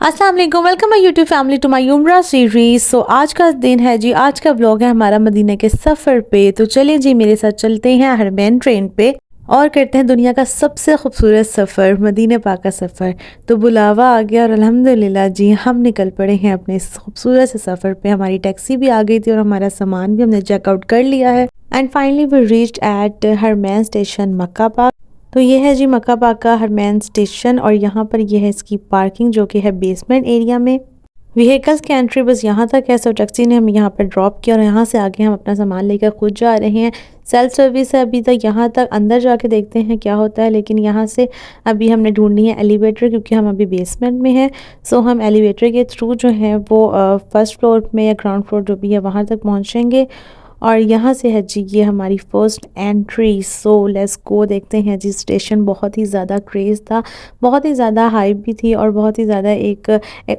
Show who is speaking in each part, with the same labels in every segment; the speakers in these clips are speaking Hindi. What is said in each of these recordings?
Speaker 1: अस्सलाम वालेकुम, welcome my YouTube family to my Umrah series. So आज का दिन है जी, आज का ब्लॉग है हमारा मदीना के सफ़र पे। तो चलिए जी मेरे साथ चलते हैं हरमैन ट्रेन पे और करते हैं दुनिया का सबसे खूबसूरत सफ़र, मदीना पाक का सफ़र। तो बुलावा आ गया और अल्हम्दुलिल्लाह जी हम निकल पड़े हैं अपने इस खूबसूरत से सफ़र पे। हमारी टैक्सी भी आ गई थी और हमारा सामान भी हमने चेकआउट कर लिया है। And finally we reached at Haramain station Makkah पाक। तो ये है जी मक्का पाक का हरमैन स्टेशन और यहाँ पर ये है इसकी पार्किंग जो कि है बेसमेंट एरिया में। व्हीकल्स की एंट्री बस यहाँ तक है। सो टैक्सी ने हमें यहाँ पर ड्रॉप किया और यहाँ से आगे हम अपना सामान लेकर खुद जा रहे हैं। सेल्फ सर्विस है अभी तक, यहाँ तक अंदर जाके देखते हैं क्या होता है। लेकिन यहाँ से अभी हमने ढूंढनी है एलिवेटर, क्योंकि हम अभी बेसमेंट में हैं। सो हम एलिवेटर के थ्रू जो है वो फर्स्ट फ्लोर में या ग्राउंड फ्लोर जो भी है वहाँ तक पहुँचेंगे। और यहाँ से है जी ये हमारी first entry. So let's go, देखते हैं जी। स्टेशन बहुत ही ज़्यादा क्रेज़ था, बहुत ही ज़्यादा हाइप भी थी और बहुत ही ज़्यादा एक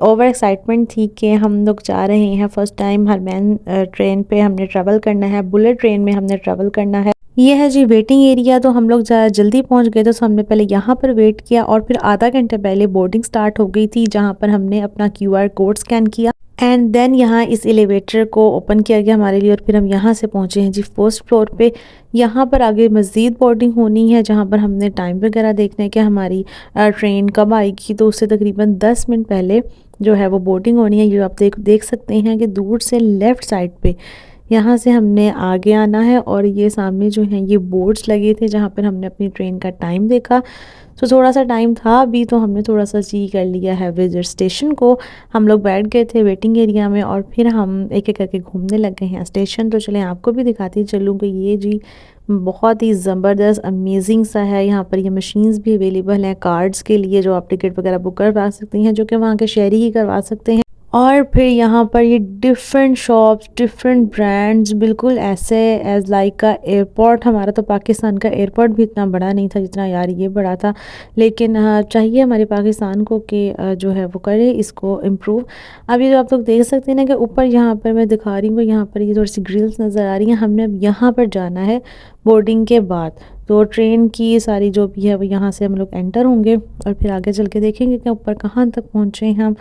Speaker 1: ओवर एक्साइटमेंट थी कि हम लोग जा रहे हैं फर्स्ट टाइम हरमैन ट्रेन पे हमने ट्रैवल करना है, बुलेट ट्रेन में हमने ट्रैवल करना है। ये है जी वेटिंग एरिया। तो हम लोग जल्दी पहुंच गए थे, तो हमने पहले यहाँ पर वेट किया और फिर आधा घंटे पहले बोर्डिंग स्टार्ट हो गई थी, जहाँ पर हमने अपना QR कोड स्कैन किया एंड देन यहाँ इस एलिवेटर को ओपन किया गया हमारे लिए और फिर हम यहाँ से पहुँचे हैं जी फर्स्ट फ्लोर पे। यहाँ पर आगे मज़ीद बोर्डिंग होनी है, जहाँ पर हमने टाइम वगैरह देखना है कि हमारी ट्रेन कब आएगी। तो उससे तकरीबन 10 मिनट पहले जो है वो बोर्डिंग होनी है। ये आप देख सकते हैं कि दूर से लेफ़्ट साइड पे यहाँ से हमने आगे आना है और ये सामने जो हैं ये बोर्ड्स लगे थे जहाँ पर हमने अपनी ट्रेन का टाइम देखा। तो थोड़ा सा टाइम था अभी, तो हमने थोड़ा सा सी कर लिया है विजिट स्टेशन को। हम लोग बैठ गए थे वेटिंग एरिया में और फिर हम एक एक करके घूमने लग गए हैं स्टेशन। तो चलें आपको भी दिखाती चलूँ कि ये जी बहुत ही ज़बरदस्त अमेजिंग सा है। यहाँ पर ये मशीन्स भी अवेलेबल हैं कार्ड्स के लिए, जो आप टिकट वगैरह बुक करवा सकती हैं, जो कि वहाँ के शहरी ही करवा सकते हैं। और फिर यहाँ पर ये डिफरेंट शॉप्स, डिफरेंट ब्रांड्स, बिल्कुल ऐसे एज लाइक का एयरपोर्ट। हमारा तो पाकिस्तान का एयरपोर्ट भी इतना बड़ा नहीं था जितना यार ये बड़ा था। लेकिन चाहिए हमारे पाकिस्तान को कि जो है वो करे इसको इम्प्रूव। अभी जो आप लोग देख सकते हैं ना कि ऊपर यहाँ पर मैं दिखा रही हूँ, यहाँ पर ये थोड़ी सी ग्रिल्स नज़र आ रही हैं। हमने अब यहाँ पर जाना है बोर्डिंग के बाद। तो ट्रेन की सारी जो भी है वो यहाँ से हम लोग एंटर होंगे और फिर आगे चल के देखेंगे कि ऊपर कहाँ तक पहुँचे हैं हम।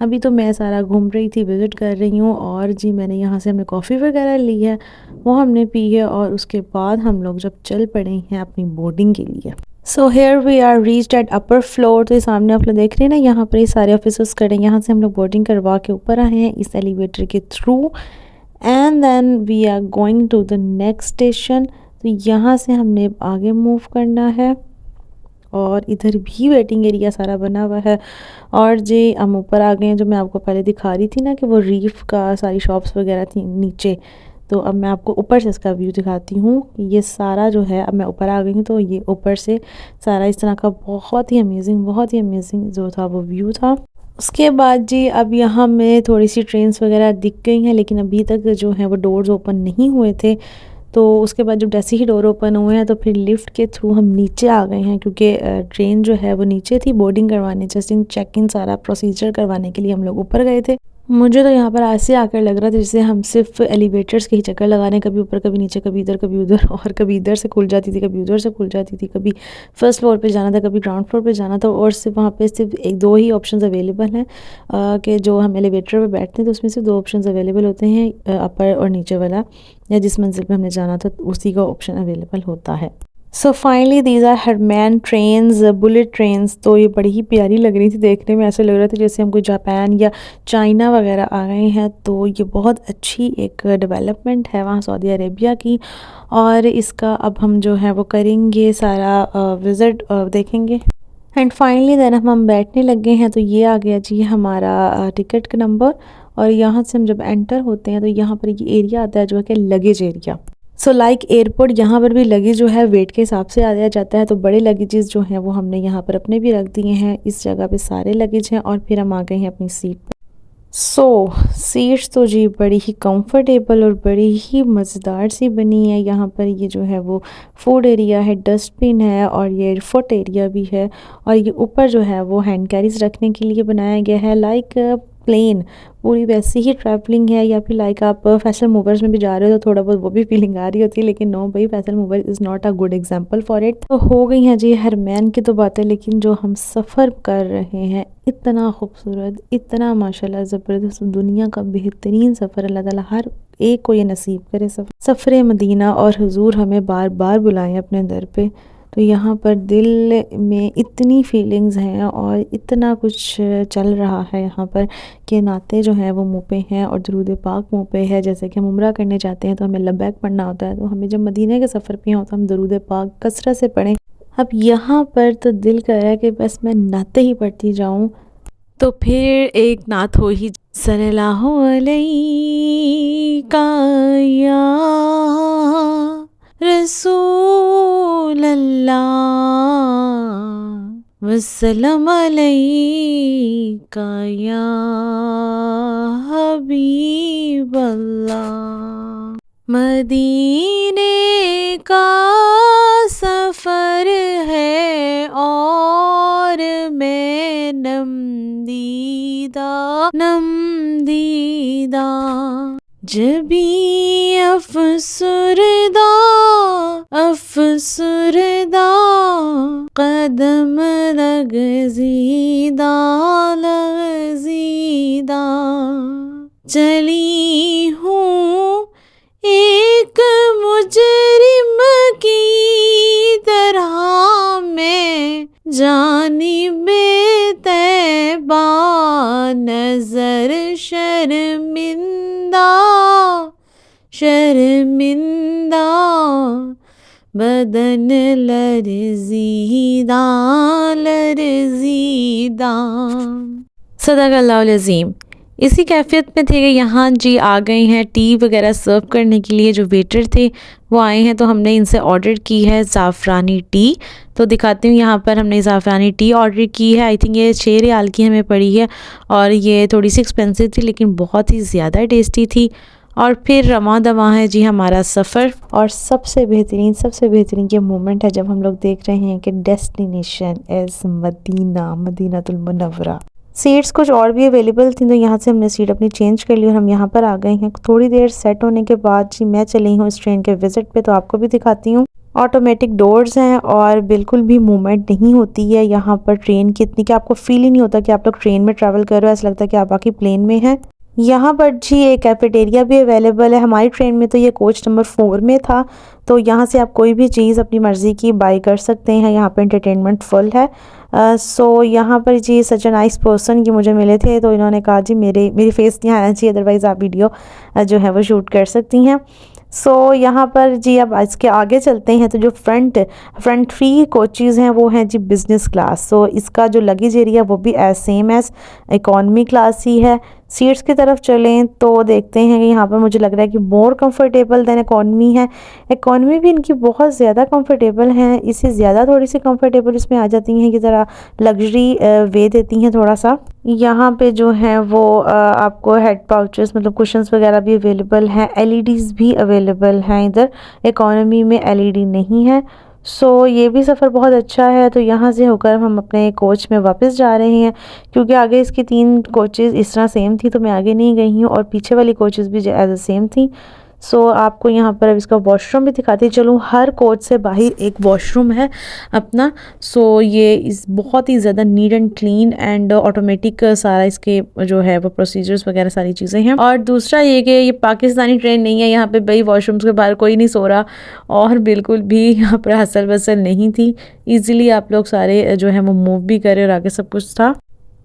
Speaker 1: अभी तो मैं सारा घूम रही थी, विज़िट कर रही हूँ। और जी मैंने यहाँ से हमने कॉफ़ी वगैरह ली है, वो हमने पी है और उसके बाद हम लोग जब चल पड़े हैं अपनी बोर्डिंग के लिए। So here we are reached at upper floor. तो ये सामने आप लोग देख रहे हैं ना, यहाँ पर ये सारे ऑफिसर्स खड़े हैं। यहाँ से हम लोग बोर्डिंग करवा के ऊपर आए हैं इस एलिवेटर के through and then we are going to the next station. तो यहाँ से हमने आगे मूव करना है और इधर भी वेटिंग एरिया सारा बना हुआ है। और जी हम ऊपर आ गए हैं, जो मैं आपको पहले दिखा रही थी ना कि वो रीफ का सारी शॉप्स वगैरह थी नीचे। तो अब मैं आपको ऊपर से इसका व्यू दिखाती हूँ। ये सारा जो है, अब मैं ऊपर आ गई हूँ तो ये ऊपर से सारा इस तरह का बहुत ही अमेजिंग जो था वो व्यू था। उसके बाद जी अब यहाँ में थोड़ी सी ट्रेन्स वगैरह दिख गई हैं, लेकिन अभी तक जो है वो डोर्स ओपन नहीं हुए थे। तो उसके बाद जब जैसे ही डोर ओपन हुए हैं तो फिर लिफ्ट के थ्रू हम नीचे आ गए हैं, क्योंकि ट्रेन जो है वो नीचे थी। बोर्डिंग करवाने, चेक इन सारा प्रोसीजर करवाने के लिए हम लोग ऊपर गए थे। मुझे तो यहाँ पर ऐसे आकर लग रहा था जैसे हम सिर्फ एलिवेटर्स के ही चक्कर लगा रहे हैं, कभी ऊपर कभी नीचे, कभी इधर कभी उधर, और कभी इधर से खुल जाती थी कभी उधर से खुल जाती थी, कभी फर्स्ट फ्लोर पे जाना था कभी ग्राउंड फ्लोर पे जाना था। और सिर्फ वहाँ पे सिर्फ एक दो ही ऑप्शंस अवेलेबल हैं कि जो हम एलिवेटर पे बैठते हैं तो उसमें से दो ऑप्शंस अवेलेबल होते हैं, अपर और नीचे वाला, या जिस मंजिल पे हमने जाना था उसी का ऑप्शन अवेलेबल होता है। So finally these are Haramain trains, bullet trains. तो ये बड़ी ही प्यारी लग रही थी देखने में, ऐसे लग रहा था जैसे हम कोई जापान या चाइना वगैरह आ गए हैं। तो ये बहुत अच्छी एक डेवलपमेंट है वहाँ सऊदी अरेबिया की। और इसका अब हम जो है वो करेंगे सारा विज़िट देखेंगे एंड फाइनली देन हम बैठने लगे हैं। तो ये आ गया जी हमारा टिकट का नंबर और यहाँ से हम जब एंटर होते हैं तो यहाँ पर ये एरिया आता है जो है कि luggage area. So like airport, यहाँ पर भी लगेज जो है वेट के हिसाब से आ दिया जाता है। तो बड़े लगेजेस जो हैं वो हमने यहाँ पर अपने भी रख दिए हैं। इस जगह पे सारे लगेज हैं और फिर हम आ गए हैं अपनी सीट पर। सो सीट्स तो जी बड़ी ही कंफर्टेबल और बड़ी ही मज़ेदार सी बनी है। यहाँ पर ये जो है वो फूड एरिया है, डस्टबिन है और ये फुट एरिया भी है। और ये ऊपर जो है वो हैंड कैरीज रखने के लिए बनाया गया है, लाइक प्लेन पूरी वैसी ही ट्रैवलिंग है, या फिर लाइक आप फैसल मूवर्स में भी जा रहे हो तो थोड़ा बहुत वो भी फीलिंग आ रही होती है, लेकिन नो भाई, Faisal mover is not a good example for it. तो हो गई हैं जी हरमैन की तो बातें, लेकिन जो हम सफ़र कर रहे हैं इतना खूबसूरत, इतना माशाल्लाह ज़बरदस्त, दुनिया का बेहतरीन सफ़र, अल्लाह ताला हर एक को ये नसीब करे सफ़र मदीना, और हुजूर हमें बार बार बुलाएं अपने दर पे। तो यहाँ पर दिल में इतनी फीलिंग्स हैं और इतना कुछ चल रहा है यहाँ पर कि नाते जो हैं वो मुँह पे हैं और दरूद पाक मुँह पे है। जैसे कि हम उम्रा करने जाते हैं तो हमें लब्बैक पढ़ना होता है, तो हमें जब मदीने के सफ़र पे हों तो हम दरूद पाक कसरत से पढ़ें। अब यहाँ पर तो दिल कर रहा है कि बस मैं नाते ही पढ़ती जाऊँ। तो फिर एक नात हो ही, सल्लल्लाहु अलैका या रसूल अल्लाह वस्सलाम अलैका या हबीब अल्लाह। मदीने का सफ़र है और मैं नमदीदा जबी अफसरदा कदम लगज़ीदा चली हूँ एक मुजरिम की तरह मैं जानिबे तैबा नजर शर्मिंदा बदन लरज़ीदा सदक़ल्लाहुल अज़ीम। इसी कैफियत में थे कि यहाँ जी आ गए हैं टी वगैरह सर्व करने के लिए। जो वेटर थे वो आए हैं, तो हमने इनसे ऑर्डर की है ज़ाफ़रानी टी। तो दिखाती हूँ, यहाँ पर हमने ज़ाफ़रानी टी ऑर्डर की है। आई थिंक ये 6 रियाल की हमें पड़ी है और ये थोड़ी सी एक्सपेंसिव थी लेकिन बहुत ही ज़्यादा टेस्टी थी। और फिर रवां दवां है जी हमारा सफ़र, और सबसे बेहतरीन ये मोमेंट है जब हम लोग देख रहे हैं कि destination is Madinatul Munawwarah. Seats कुछ और भी अवेलेबल थी, तो यहाँ से हमने सीट अपनी चेंज कर ली और हम यहाँ पर आ गए हैं। थोड़ी देर सेट होने के बाद जी मैं चली हूँ इस ट्रेन के विज़िट पे, तो आपको भी दिखाती हूँ। ऑटोमेटिक डोर्स हैं और बिल्कुल भी मूवमेंट नहीं होती है यहाँ पर ट्रेन की, इतनी कि आपको फील ही नहीं होता कि आप लोग ट्रेन में ट्रैवल कर रहे हो, ऐसा लगता है कि आप बाकी प्लेन में हैं। यहाँ पर जी एक कैफेटेरिया भी अवेलेबल है। हमारी ट्रेन में तो ये कोच नंबर 4 में था, तो यहाँ से आप कोई भी चीज़ अपनी मर्ज़ी की बाई कर सकते हैं। यहाँ पर एंटरटेनमेंट फुल है। सो यहाँ पर जी सच अ नाइस पर्सन ये मुझे मिले थे, तो इन्होंने कहा जी मेरी फेस नहीं आना चाहिए, अदरवाइज़ आप वीडियो जो है वो शूट कर सकती हैं। सो यहाँ पर जी अब इसके आगे चलते हैं, तो जो फ्रंट 3 कोचेज़ हैं वो हैं जी बिज़नेस क्लास। सो इसका जो लगेज एरिया वो भी सेम एज़ इकॉनमी क्लास ही है। सीट्स की तरफ चलें तो देखते हैं कि यहाँ पर मुझे लग रहा है कि मोर कंफर्टेबल दैन इकॉनमी है। इकॉनमी भी इनकी बहुत ज़्यादा कंफर्टेबल हैं, इससे ज़्यादा थोड़ी सी कंफर्टेबल इसमें आ जाती हैं कि ज़रा लग्जरी वे देती हैं थोड़ा सा। यहाँ पे जो है वो आपको हेड पाउचेस मतलब कुशन्स वगैरह भी अवेलेबल हैं। एलईडीज़ भी अवेलेबल हैं इधर, इकॉनमी में एलईडी नहीं है। सो ये भी सफ़र बहुत अच्छा है। तो यहाँ से होकर हम अपने कोच में वापस जा रहे हैं, क्योंकि आगे इसकी 3 कोचेज़ इस तरह सेम थी तो मैं आगे नहीं गई हूँ, और पीछे वाली कोचेज़ भी एज अ सेम थी। सो आपको यहाँ पर अब इसका वॉशरूम भी दिखाती चलूँ। हर कोच से बाहर एक वॉशरूम है अपना। सो ये बहुत ही ज़्यादा neat and clean and automatic सारा इसके जो है वो प्रोसीजर्स वगैरह सारी चीज़ें हैं। और दूसरा ये कि ये पाकिस्तानी ट्रेन नहीं है, यहाँ पे भाई वॉशरूम्स के बाहर कोई नहीं सो रहा, और बिल्कुल भी यहाँ पर हसल बसल नहीं थी। ईज़िली आप लोग सारे जो है वो मूव भी करे और आगे सब कुछ था।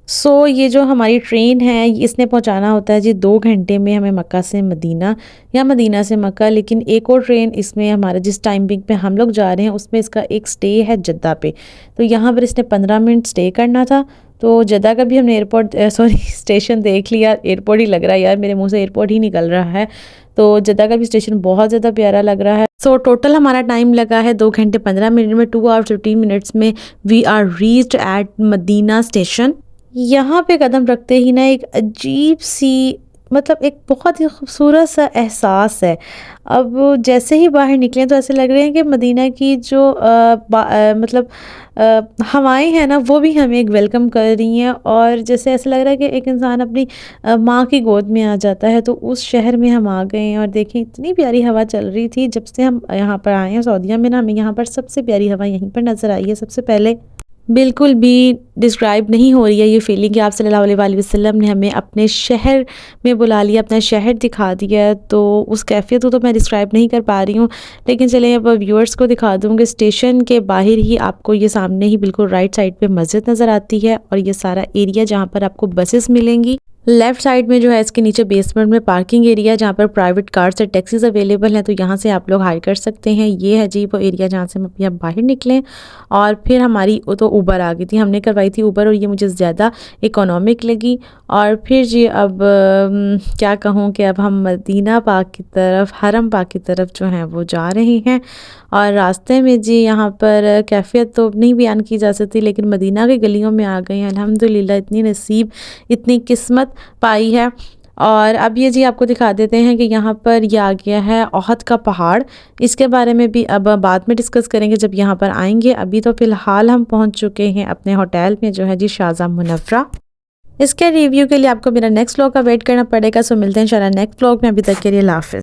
Speaker 1: सो ये जो हमारी ट्रेन है इसने पहुंचाना होता है जी 2 घंटे में हमें मक्का से मदीना या मदीना से मक्का। लेकिन एक और ट्रेन इसमें हमारा जिस टाइमिंग पे हम लोग जा रहे हैं उसमें इसका एक स्टे है जद्दा पे, तो यहाँ पर इसने 15 मिनट स्टे करना था। तो जद्दा का भी हमने स्टेशन देख लिया। एयरपोर्ट ही लग रहा है यार, मेरे मुँह से एयरपोर्ट ही निकल रहा है। तो जद्दा का भी स्टेशन बहुत ज़्यादा प्यारा लग रहा है। सो टोटल हमारा टाइम लगा है 2 घंटे 15 मिनट में। 2 आवर्स 15 मिनट्स में we are reached at Madina station. यहाँ पे कदम रखते ही ना एक अजीब सी मतलब एक बहुत ही खूबसूरत सा एहसास है। अब जैसे ही बाहर निकले तो ऐसे लग रहे हैं कि मदीना की जो मतलब हवाएं हैं ना, वो भी हमें एक वेलकम कर रही हैं, और जैसे ऐसा लग रहा है कि एक इंसान अपनी माँ की गोद में आ जाता है। तो उस शहर में हम आ गए हैं, और देखें इतनी प्यारी हवा चल रही थी। जब से हम यहाँ पर आए हैं सऊदीया में ना, हमें यहाँ पर सबसे प्यारी हवा यहीं पर नज़र आई है सबसे पहले। बिल्कुल भी डिस्क्राइब नहीं हो रही है ये फीलिंग कि आप सल्लल्लाहु अलैहि वसल्लम ने हमें अपने शहर में बुला लिया, अपना शहर दिखा दिया। तो उस कैफ़ियत को तो मैं डिस्क्राइब नहीं कर पा रही हूँ, लेकिन चलिए अब व्यूअर्स को दिखा दूँ कि स्टेशन के बाहर ही आपको ये सामने ही बिल्कुल राइट साइड पे मस्जिद नज़र आती है, और ये सारा एरिया जहाँ पर आपको बसेस मिलेंगी। लेफ़्ट साइड में जो है इसके नीचे बेसमेंट में पार्किंग एरिया, जहाँ पर प्राइवेट कार्स और टैक्सीज़ अवेलेबल हैं, तो यहाँ से आप लोग हायर कर सकते हैं। ये है जी वो एरिया जहाँ से हम अभी अब बाहर निकलें। और फिर हमारी तो उबर आ गई थी, हमने करवाई थी उबर, और ये मुझे ज़्यादा इकोनॉमिक लगी। और फिर जी अब क्या कहूँ कि अब हम मदीना पाक की तरफ, हरम पाक की तरफ जो हैं वो जा रहे हैं। और रास्ते में जी यहाँ पर कैफ़ियत तो नहीं बयान की जा सकती, लेकिन मदीना की गलियों में आ गए हैं अल्हम्दुलिल्लाह। इतनी नसीब, इतनी किस्मत पाई है। और अब ये जी आपको दिखा देते हैं कि यहाँ पर ये आ गया है ओहद का पहाड़। इसके बारे में भी अब बाद में डिस्कस करेंगे जब यहाँ पर आएंगे। अभी तो फ़िलहाल हम पहुँच चुके हैं अपने होटल में जो है जी शारजा मुनव्वरा। इसके रिव्यू के लिए आपको मेरा नेक्स्ट व्लॉग का वेट करना पड़ेगा। सो मिलते हैं इंशाल्लाह नेक्स्ट व्लॉग में। अभी तक के लिए अल्लाह हाफ़िज़।